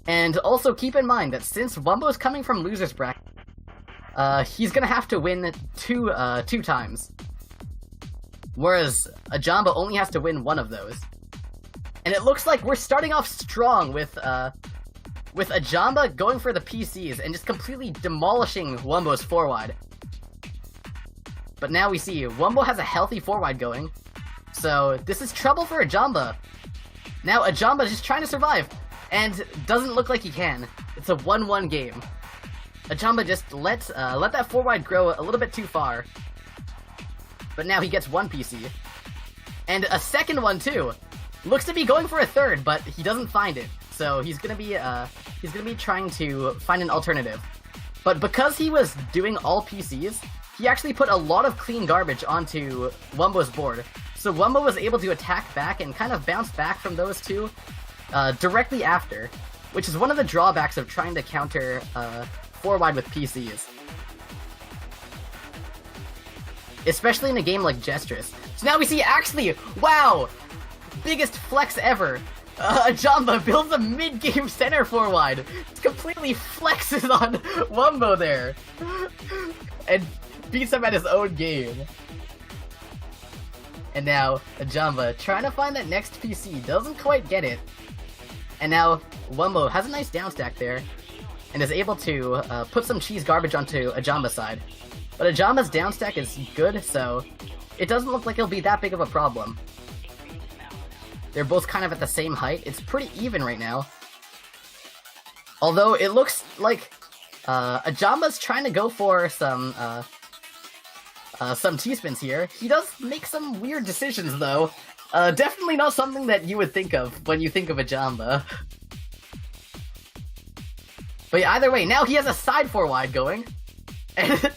And also keep in mind that since Wumbo's coming from loser's bracket, he's gonna have to win two times. Whereas Ajanba only has to win one of those. And it looks like we're starting off strong with Ajanba going for the PCs and just completely demolishing Wumbo's 4-wide. But now we see Wumbo has a healthy 4-wide going, so this is trouble for Ajanba. Now Ajanba is just trying to survive, and doesn't look like he can. It's a 1-1 game. Ajanba just let that 4-wide grow a little bit too far. But now he gets one PC. And a second one too! Looks to be going for a third, but he doesn't find it. So he's gonna be trying to find an alternative. But because he was doing all PCs, he actually put a lot of clean garbage onto Wumbo's board. So Wumbo was able to attack back and kind of bounce back from those two directly after, which is one of the drawbacks of trying to counter 4-wide with PCs. Especially in a game like Jstris. So now we see, actually, wow! Biggest flex ever! Ajanba builds a mid-game center 4-wide! Completely flexes on Wumbo there! And beats him at his own game. And now, Ajanba trying to find that next PC, doesn't quite get it. And now, Wumbo has a nice down stack there, and is able to put some cheese garbage onto Ajanba's side. But Ajanba's down stack is good, so it doesn't look like it'll be that big of a problem. They're both kind of at the same height. It's pretty even right now. Although it looks like Ajanba's trying to go for some T-spins here. He does make some weird decisions, though. Definitely not something that you would think of when you think of Ajanba. But yeah, either way, now he has a side 4-wide going. And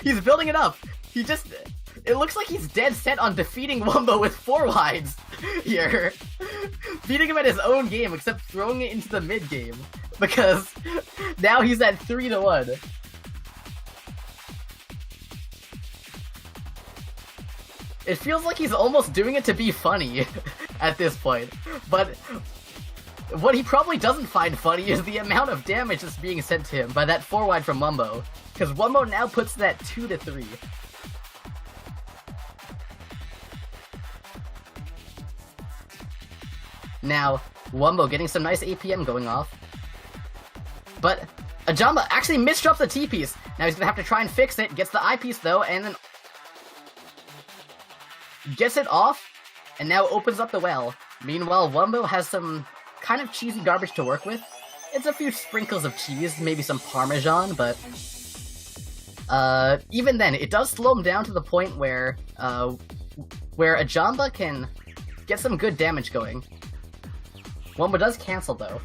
he's building it up. It looks like he's dead set on defeating Wumbo with 4-wides here. Beating him at his own game, except throwing it into the mid game. Because now he's at 3-1. It feels like he's almost doing it to be funny at this point. But what he probably doesn't find funny is the amount of damage that's being sent to him by that 4-wide from Wumbo. Because Wumbo now puts that 2-3. Now, Wumbo getting some nice APM going off. But Ajanba actually misdrops the T-piece. Now he's gonna have to try and fix it. Gets the I-piece though, and then gets it off, and now opens up the well. Meanwhile, Wumbo has some kind of cheesy garbage to work with. It's a few sprinkles of cheese, maybe some Parmesan, but even then, it does slow him down to the point where Ajanba can get some good damage going. Wumbo does cancel, though.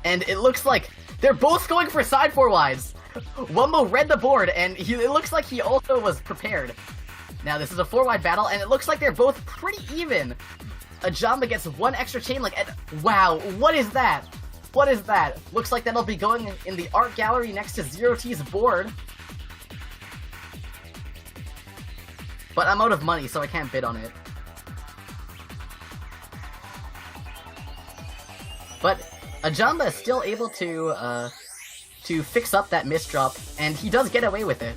And it looks like they're both going for side 4-wides! Wumbo read the board, and it looks like he also was prepared. Now, this is a 4-wide battle, and it looks like they're both pretty even. Ajanba gets one extra chain link, and wow, what is that? What is that? Looks like that'll be going in the art gallery next to Zero T's board. But I'm out of money, so I can't bid on it. But Ajanba is still able to fix up that misdrop, and he does get away with it.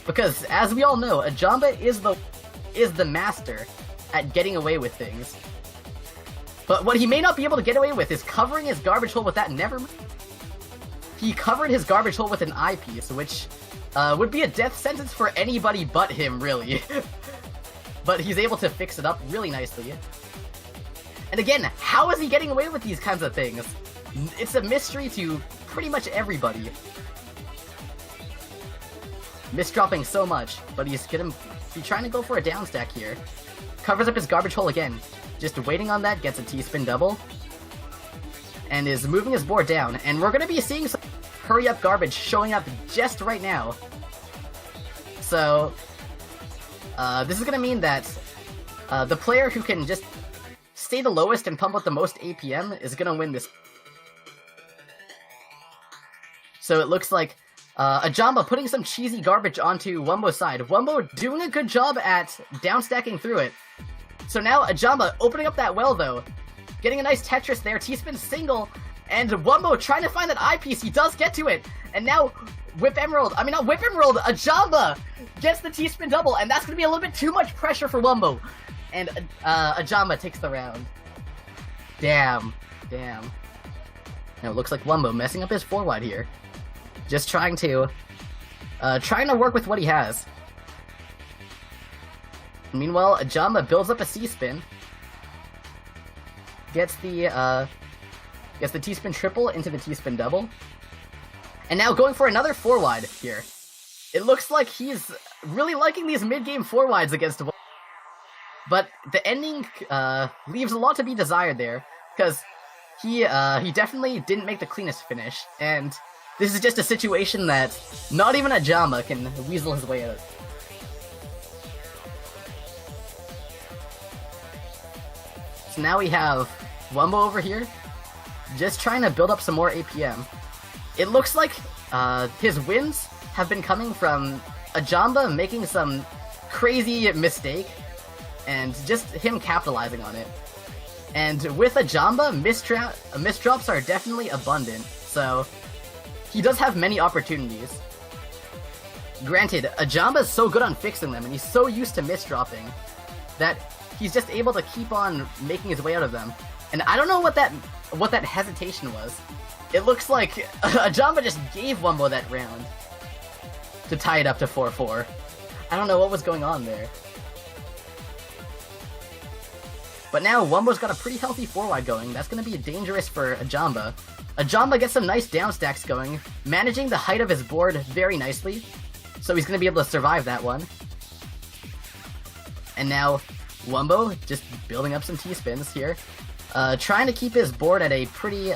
Because, as we all know, Ajanba is the master at getting away with things. But what he may not be able to get away with is covering his garbage hole with that He covered his garbage hole with an eyepiece, which would be a death sentence for anybody but him, really. But he's able to fix it up really nicely. And again, how is he getting away with these kinds of things? It's a mystery to pretty much everybody. Misdropping so much, but he's trying to go for a down stack here. Covers up his garbage hole again. Just waiting on that, gets a T-spin double. And is moving his board down. And we're gonna be seeing some hurry-up garbage showing up just right now. So, this is gonna mean that the player who can just stay the lowest and pump out the most APM is gonna win this. So it looks like Ajanba putting some cheesy garbage onto Wumbo's side. Wumbo doing a good job at downstacking through it. So now Ajanba opening up that well, though. getting a nice Tetris there, T-spin single, and Wumbo trying to find that eyepiece. He does get to it, and now Ajanba gets the T-spin double, and that's going to be a little bit too much pressure for Wumbo. And Ajanba takes the round. Damn. Now it looks like Wumbo messing up his 4-wide here. Just trying to work with what he has. Meanwhile, Ajanba builds up a C-spin. Gets the T-spin triple into the T-spin double. And now going for another 4-wide here. It looks like he's really liking these mid-game 4-wides against Wumbo. But the ending leaves a lot to be desired there, because he definitely didn't make the cleanest finish, and this is just a situation that not even Ajanba can weasel his way out. So now we have Wumbo over here, just trying to build up some more APM. It looks like his wins have been coming from Ajanba making some crazy mistake, and just him capitalizing on it. And with Ajanba, misdrops are definitely abundant, so he does have many opportunities. Granted, Ajanba's so good on fixing them, and he's so used to misdropping, that he's just able to keep on making his way out of them. And I don't know what that hesitation was. It looks like Ajanba just gave Wumbo that round to tie it up to 4-4. I don't know what was going on there. But now Wumbo's got a pretty healthy 4-wide going. That's going to be dangerous for Ajanba. Ajanba gets some nice down stacks going, managing the height of his board very nicely. So he's going to be able to survive that one. And now Wumbo just building up some T-spins here. Trying to keep his board at a pretty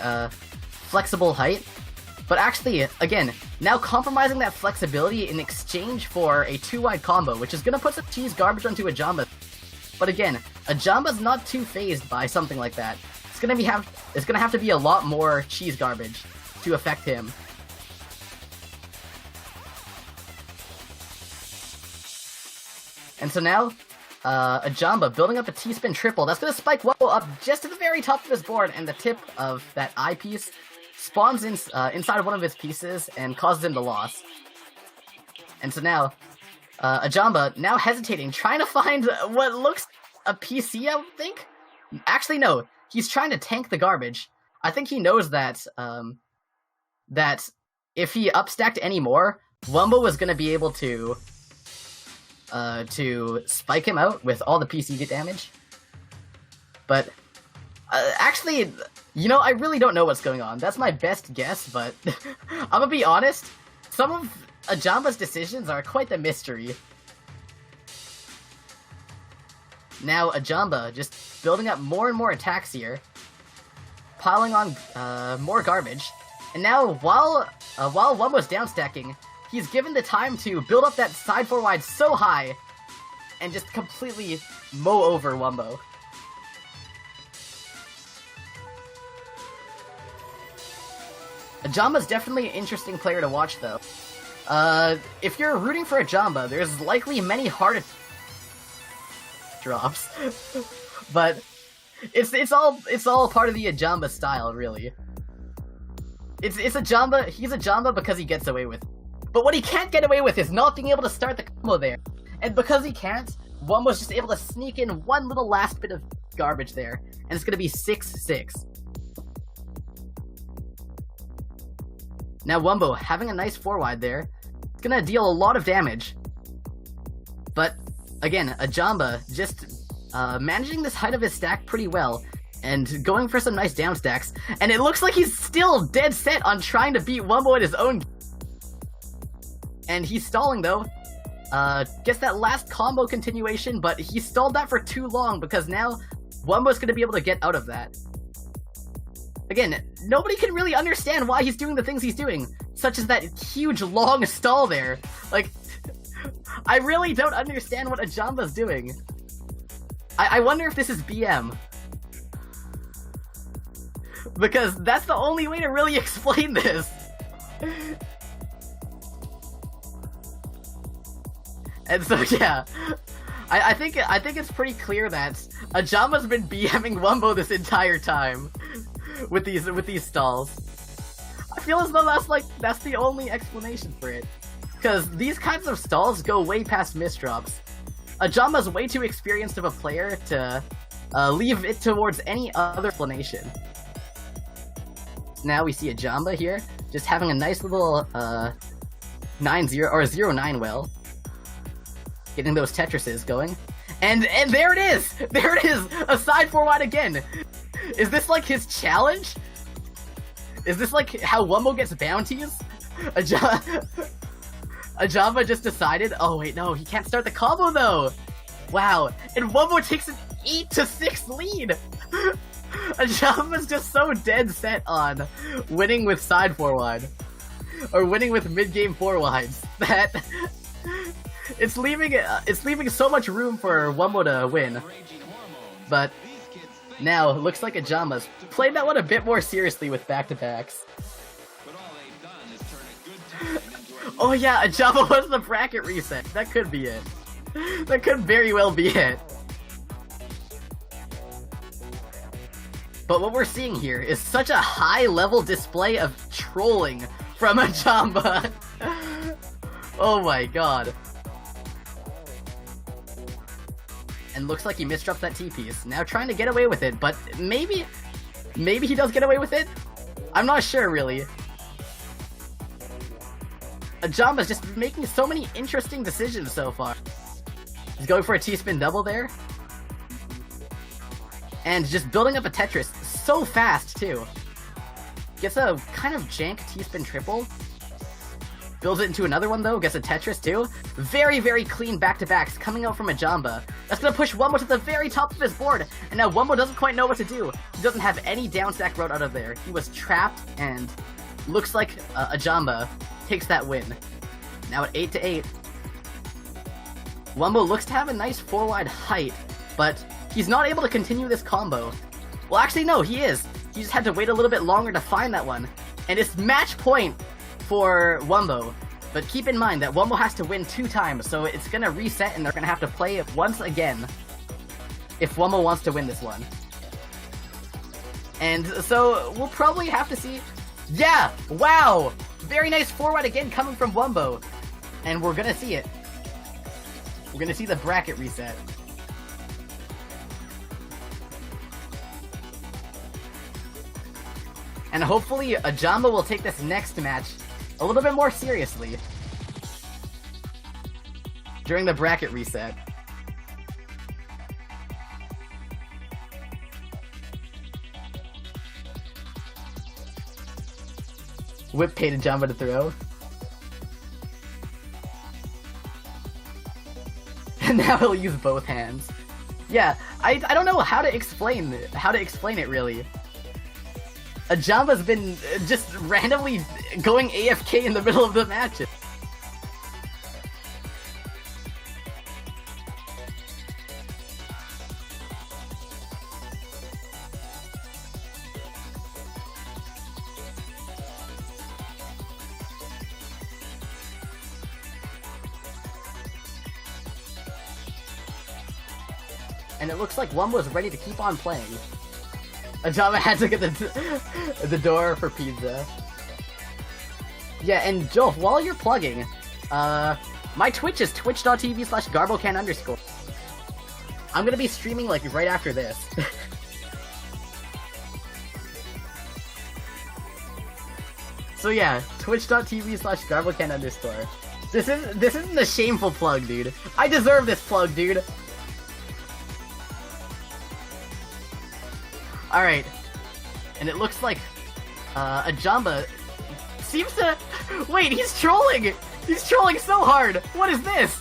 flexible height. But actually, again, now compromising that flexibility in exchange for a 2-wide combo, which is going to put some cheese garbage onto Ajanba. But again, Ajanba's not too phased by something like that. It's gonna have to be a lot more cheese garbage to affect him. And so now, Ajanba building up a T-spin triple. That's gonna spike Wumbo up just to the very top of his board, and the tip of that eyepiece spawns inside of one of his pieces and causes him to lose. And so now, Ajanba now hesitating, trying to find what looks a PC, I think? Actually, no. He's trying to tank the garbage. I think he knows that that if he upstacked any more, Wumbo was going to be able to spike him out with all the PC damage. But actually, you know, I really don't know what's going on. That's my best guess, but I'm gonna be honest. Some of Ajanba's decisions are quite the mystery. Now Ajanba just building up more and more attacks here, piling on more garbage, and now while Wumbo's downstacking, he's given the time to build up that side 4-wide so high, and just completely mow over Wumbo. Ajanba's definitely an interesting player to watch, though. If you're rooting for Ajanba, there's likely many hard drops, but it's all part of the Ajanba style, really. It's Ajanba. He's Ajanba because he gets away with it. But what he can't get away with is not being able to start the combo there. And because he can't, Wumbo's just able to sneak in one little last bit of garbage there, and it's gonna be 6-6. Now Wumbo having a nice 4-wide there. It's gonna deal a lot of damage. But again, Ajanba just managing this height of his stack pretty well, and going for some nice down stacks. And it looks like he's still dead set on trying to beat Wumbo at his own. And he's stalling though. Gets that last combo continuation, but he stalled that for too long because now Wumbo's gonna be able to get out of that. Again, nobody can really understand why he's doing the things he's doing, such as that huge long stall there. Like, I really don't understand what Ajanba's doing. I wonder if this is BM. Because that's the only way to really explain this. And so, yeah. I think it's pretty clear that Ajanba's been BMing Wumbo this entire time with these stalls. I feel as though that's the only explanation for it, because these kinds of stalls go way past misdrops. Ajanba's way too experienced of a player to leave it towards any other explanation. Now we see Ajanba here, just having a nice little 9-0 or 0-9 well. Getting those Tetrises going. And there it is! There it is! A side 4-wide again! Is this like his challenge? Is this like how Wumbo gets bounties? Ajanba just decided, oh wait, no, he can't start the combo though! Wow, and Wumbo takes an 8-6 lead! Ajanba's just so dead set on winning with side 4-wide. Or winning with mid-game 4-wides, that it's leaving so much room for Wumbo to win. But now, looks like Ajanba's played that one a bit more seriously with back-to-backs. Oh yeah, Ajanba was the bracket reset. That could be it. That could very well be it. But what we're seeing here is such a high-level display of trolling from Ajanba. Oh my god. And looks like he misdrops that T-piece. Now trying to get away with it, but maybe he does get away with it? I'm not sure, really. Ajanba's just making so many interesting decisions so far. He's going for a T-spin double there. And just building up a Tetris so fast, too. Gets a kind of jank T-spin triple. Builds it into another one, though. Gets a Tetris, too. Very, very clean back-to-backs coming out from Ajanba. That's going to push Wumbo to the very top of his board. And now Wumbo doesn't quite know what to do. He doesn't have any down stack road out of there. He was trapped, and looks like Ajanba takes that win. Now at 8-8. Wumbo looks to have a nice 4-wide height, but he's not able to continue this combo. Well, actually, no, he is. He just had to wait a little bit longer to find that one. And it's match point for Wumbo. But keep in mind that Wumbo has to win 2 times, so it's gonna reset and they're gonna have to play it once again if Wumbo wants to win this one. And so we'll probably have to see... Yeah! Wow! Very nice 4-wide again coming from Wumbo. And we're gonna see it. We're gonna see the bracket reset. And hopefully Ajanba will take this next match a little bit more seriously during the bracket reset. Whip paid Ajanba to throw. And now he'll use both hands. Yeah, I don't know how to explain it really. Ajanba's been just randomly going AFK in the middle of the matches. And it looks like Wumbo's ready to keep on playing. Ajanba had to get the door for pizza. Yeah, and Jolf, while you're plugging, my Twitch is twitch.tv/garbocan_. I'm gonna be streaming like right after this. So yeah, twitch.tv/garbocan_. This isn't a shameful plug, dude. I deserve this plug, dude. Alright, and it looks like Ajanba seems to... Wait, he's trolling! He's trolling so hard! What is this?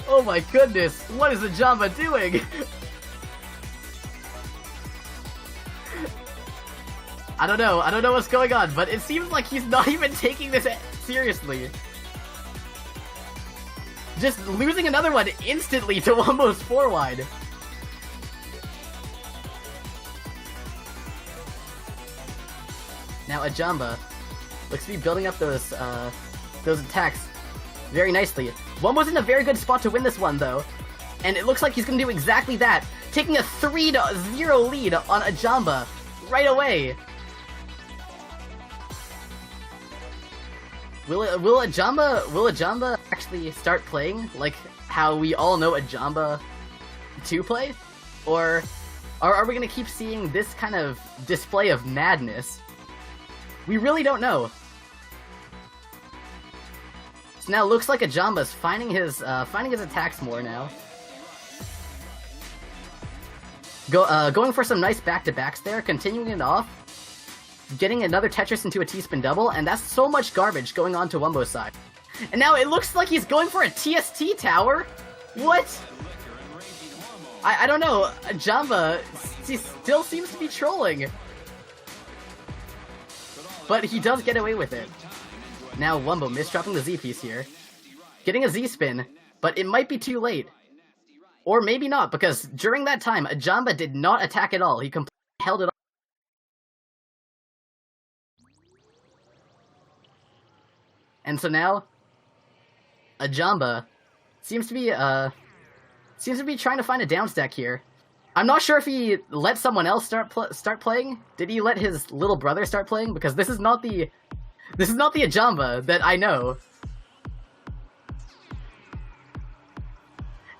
Oh my goodness, what is Ajanba doing? I don't know what's going on, but it seems like he's not even taking this seriously. Just losing another one instantly to Wumbo's 4-wide. Now Ajanba looks to be building up those attacks very nicely. Wumbo's in a very good spot to win this one, though. And it looks like he's gonna do exactly that, taking a 3-0 lead on Ajanba right away. Will Ajanba actually start playing like how we all know Ajanba to play? Or are we gonna keep seeing this kind of display of madness? We really don't know. So now it looks like Ajanba's finding his attacks more now. Going for some nice back-to-backs there, continuing it off, getting another Tetris into a T-spin double, and that's so much garbage going on to Wumbo's side. And now it looks like he's going for a TST tower? What? I don't know, Ajanba still seems to be trolling. But he does get away with it. Now Wumbo misdropping the Z-piece here, getting a Z-spin, but it might be too late. Or maybe not, because during that time, Ajanba did not attack at all. He completely held it off. And so now, Ajanba seems to be trying to find a down stack here. I'm not sure if he let someone else start playing. Did he let his little brother start playing? Because this is not the Ajanba that I know.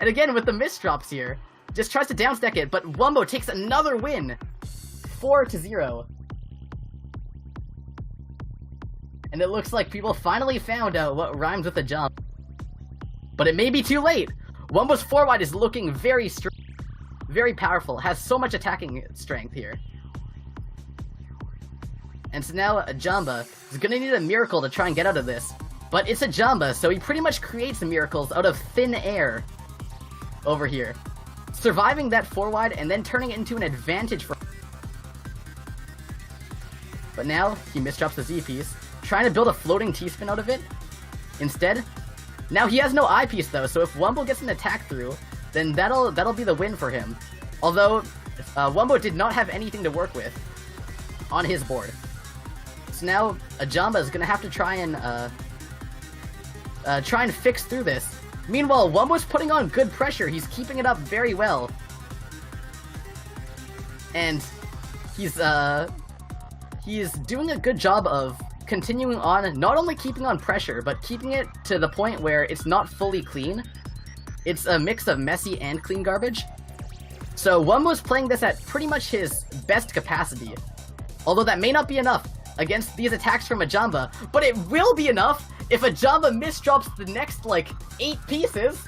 And again, with the misdrops here, just tries to downstack it, but Wumbo takes another win! 4-0. And it looks like people finally found out what rhymes with Ajanba. But it may be too late! Wumbo's forward is looking very strong, very powerful, has so much attacking strength here. And so now Ajanba is gonna need a miracle to try and get out of this. But it's Ajanba, so he pretty much creates miracles out of thin air. Over here, surviving that forward and then turning it into an advantage for. But now he misdrops the Z piece, trying to build a floating T-spin out of it. Instead, now he has no I piece though, so if Wumbo gets an attack through, then that'll be the win for him. Although Wumbo did not have anything to work with on his board, so now Ajanba is gonna have to try and fix through this. Meanwhile, Wumbo's putting on good pressure. He's keeping it up very well. And he's doing a good job of continuing on, not only keeping on pressure, but keeping it to the point where it's not fully clean. It's a mix of messy and clean garbage. So Wumbo's playing this at pretty much his best capacity. Although that may not be enough against these attacks from Ajanba, but it will be enough if Ajanba misdrops the next, 8 pieces.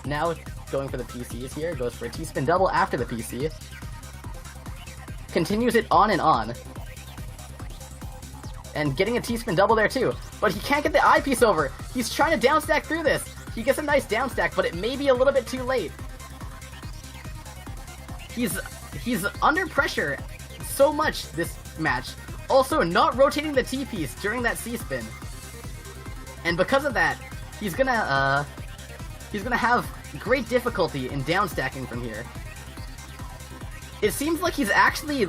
Now, going for the PCs here, goes for a T-spin double after the PC. Continues it on and on. And getting a T-spin double there too. But he can't get the I piece over. He's trying to downstack through this. He gets a nice downstack, but it may be a little bit too late. He's under pressure so much this match. Also, not rotating the T-piece during that C-spin. And because of that, he's gonna have great difficulty in downstacking from here. It seems like he's actually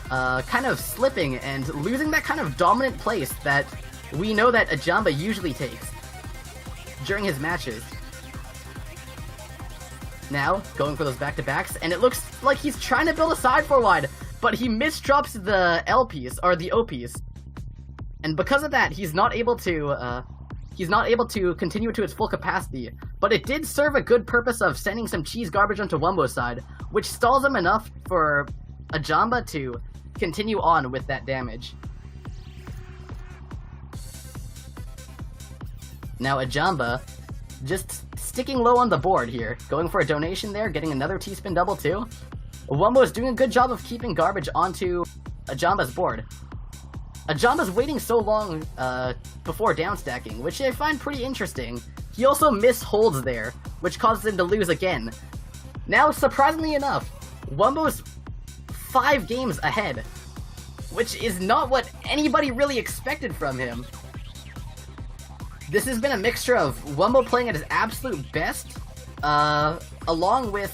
kind of slipping and losing that kind of dominant place that we know that Ajanba usually takes during his matches. Now, going for those back-to-backs, and it looks like he's trying to build a side forward, but he misdrops the L piece, or the O piece. And because of that, he's not able to continue it to its full capacity. But it did serve a good purpose of sending some cheese garbage onto Wumbo's side, which stalls him enough for Ajanba to continue on with that damage. Now Ajanba just sticking low on the board here, going for a donation there, getting another T-spin double too. Wumbo is doing a good job of keeping garbage onto Ajanba's board. Ajanba's waiting so long before downstacking, which I find pretty interesting. He also misholds there, which causes him to lose again. Now, surprisingly enough, Wumbo's 5 games ahead, which is not what anybody really expected from him. This has been a mixture of Wumbo playing at his absolute best, along with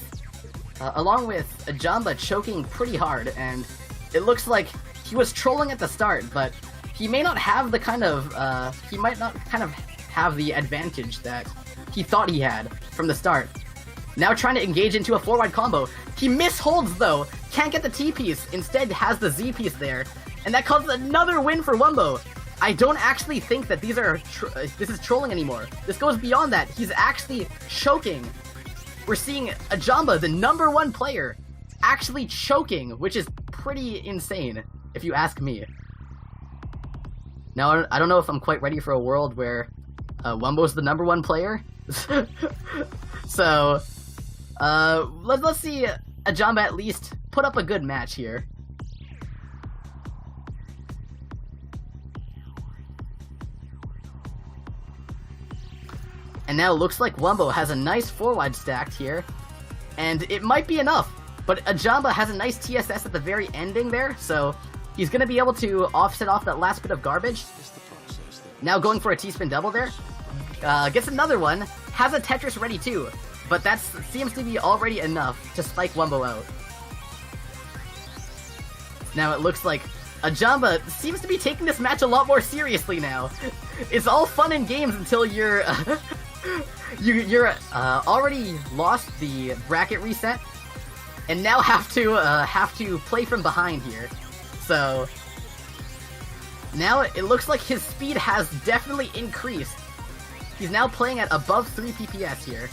Ajanba choking pretty hard, and it looks like he was trolling at the start, but he may not have the kind of, he might not kind of have the advantage that he thought he had from the start. Now trying to engage into a 4-wide combo. He misholds though, can't get the T piece, instead has the Z piece there, and that causes another win for Wumbo. I don't actually think that these are this is trolling anymore. This goes beyond that. He's actually choking. We're seeing Ajanba, the #1 player, actually choking, which is pretty insane, if you ask me. Now, I don't know if I'm quite ready for a world where Wumbo's the #1 player. So, let's see Ajanba at least put up a good match here. And now it looks like Wumbo has a nice 4-wide stacked here, and it might be enough, but Ajanba has a nice TSS at the very ending there, so he's going to be able to offset off that last bit of garbage. Now going for a T-spin double there, gets another one, has a Tetris ready too, but that seems to be already enough to spike Wumbo out. Now it looks like Ajanba seems to be taking this match a lot more seriously now. It's all fun and games until you're already lost the bracket reset, and now have to play from behind here. So now it looks like his speed has definitely increased. He's now playing at above 3 PPS here,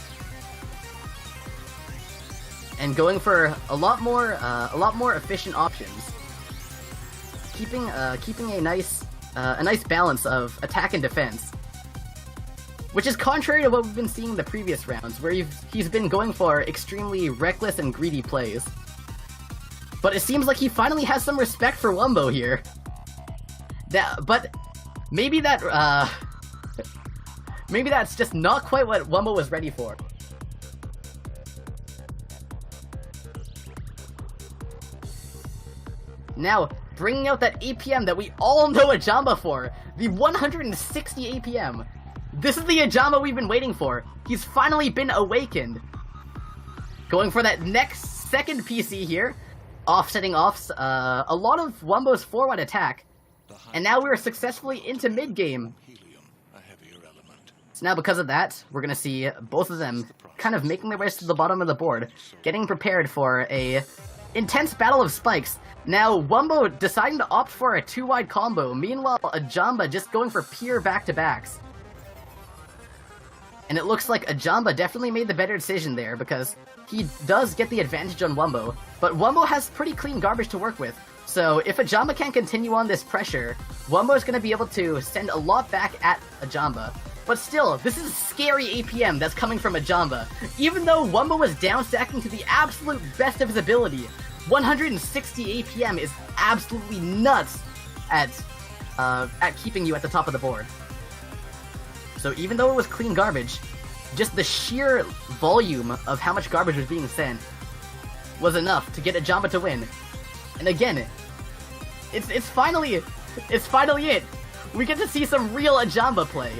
and going for a lot more efficient options, keeping a nice balance of attack and defense, which is contrary to what we've been seeing in the previous rounds, where he's been going for extremely reckless and greedy plays. But it seems like he finally has some respect for Wumbo here. But maybe that's just not quite what Wumbo was ready for. Now, bringing out that APM that we all know Ajanba for, the 160 APM. This is the Ajanba we've been waiting for. He's finally been awakened. Going for that next second PC here, offsetting off a lot of Wumbo's 4-wide attack, and now we're successfully into mid-game. So now because of that, we're going to see both of them kind of making their way to the bottom of the board, getting prepared for a intense battle of spikes. Now, Wumbo deciding to opt for a 2-wide combo, meanwhile Ajanba just going for pure back-to-backs. And it looks like Ajanba definitely made the better decision there, because he does get the advantage on Wumbo, but Wumbo has pretty clean garbage to work with. So if Ajanba can't continue on this pressure, Wumbo is going to be able to send a lot back at Ajanba. But still, this is scary APM that's coming from Ajanba. Even though Wumbo was down stacking to the absolute best of his ability, 160 APM is absolutely nuts at keeping you at the top of the board. So even though it was clean garbage, just the sheer volume of how much garbage was being sent was enough to get Ajanba to win. And again, it's finally it. We get to see some real Ajanba play.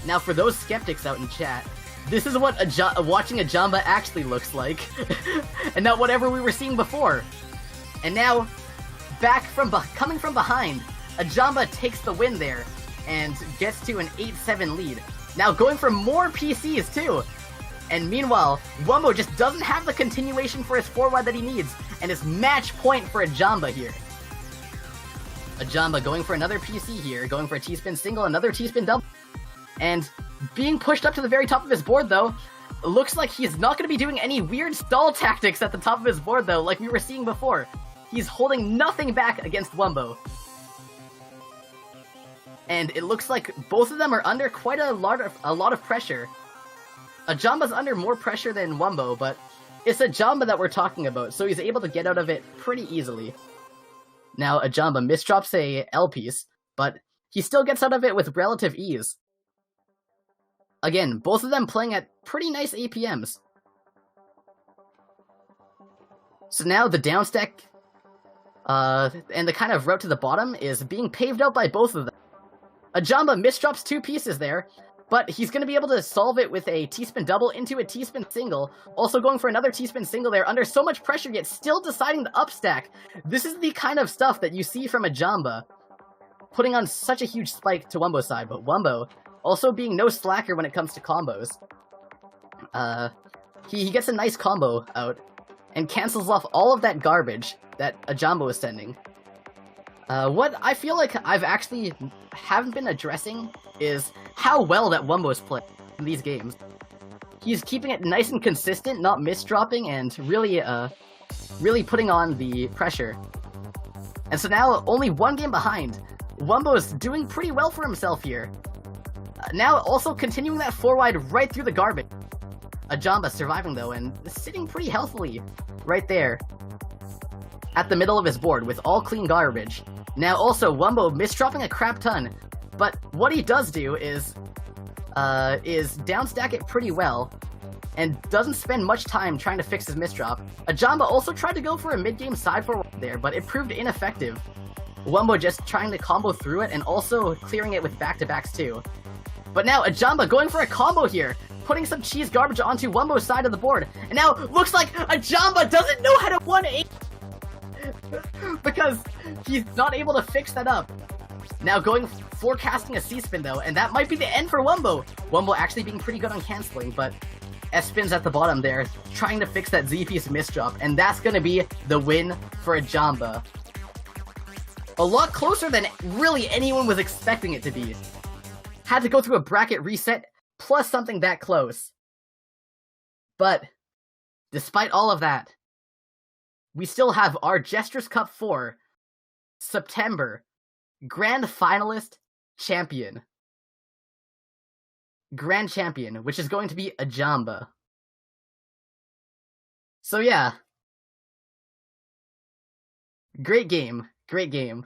Now for those skeptics out in chat, this is what watching Ajanba actually looks like, and not whatever we were seeing before. And now, coming from behind, Ajanba takes the win there, and gets to an 8-7 lead. Now going for more PCs too! And meanwhile, Wumbo just doesn't have the continuation for his 4-wide that he needs, and it's match point for Ajanba here. Ajanba going for another PC here, going for a T-spin single, another T-spin double. And being pushed up to the very top of his board though, looks like he's not going to be doing any weird stall tactics at the top of his board though, like we were seeing before. He's holding nothing back against Wumbo. And it looks like both of them are under quite a lot of pressure. Ajanba's under more pressure than Wumbo, but it's Ajanba that we're talking about, so he's able to get out of it pretty easily. Now Ajanba misdrops a L piece, but he still gets out of it with relative ease. Again, both of them playing at pretty nice APMs. So now the downstack and the kind of route to the bottom is being paved out by both of them. Ajanba misdrops 2 pieces there, But he's going to be able to solve it with a T-spin double into a T-spin single, also going for another T-spin single there under so much pressure, yet still deciding to upstack. This is the kind of stuff that you see from Ajanba, putting on such a huge spike to Wumbo's side, but Wumbo also being no slacker when it comes to combos. He gets a nice combo out, and cancels off all of that garbage that Ajanba was sending. What I feel like haven't been addressing is how well that Wumbo is playing in these games. He's keeping it nice and consistent, not misdropping, and really putting on the pressure. And so now, only one game behind, Wumbo is doing pretty well for himself here. Now also continuing that 4-wide right through the garbage. Ajanba surviving though, and sitting pretty healthily right there at the middle of his board with all clean garbage. Now also, Wumbo misdropping a crap ton, but what he does do is downstack it pretty well, and doesn't spend much time trying to fix his misdrop. Ajanba also tried to go for a mid-game side forward there, but it proved ineffective. Wumbo just trying to combo through it, and also clearing it with back-to-backs too. But now Ajanba going for a combo here, putting some cheese garbage onto Wumbo's side of the board, and now looks like Ajanba doesn't know how to 1-8 because he's not able to fix that up. Now forecasting a C-spin though, and that might be the end for Wumbo. Wumbo actually being pretty good on canceling, but S-spins at the bottom there, trying to fix that Z-piece misdrop, and that's gonna be the win for Ajanba. A lot closer than really anyone was expecting it to be. Had to go through a bracket reset, plus something that close. But, despite all of that, we still have our Jstris Cup 4 September Grand Finalist Champion. Grand Champion, which is going to be Ajanba. So yeah. Great game. Great game.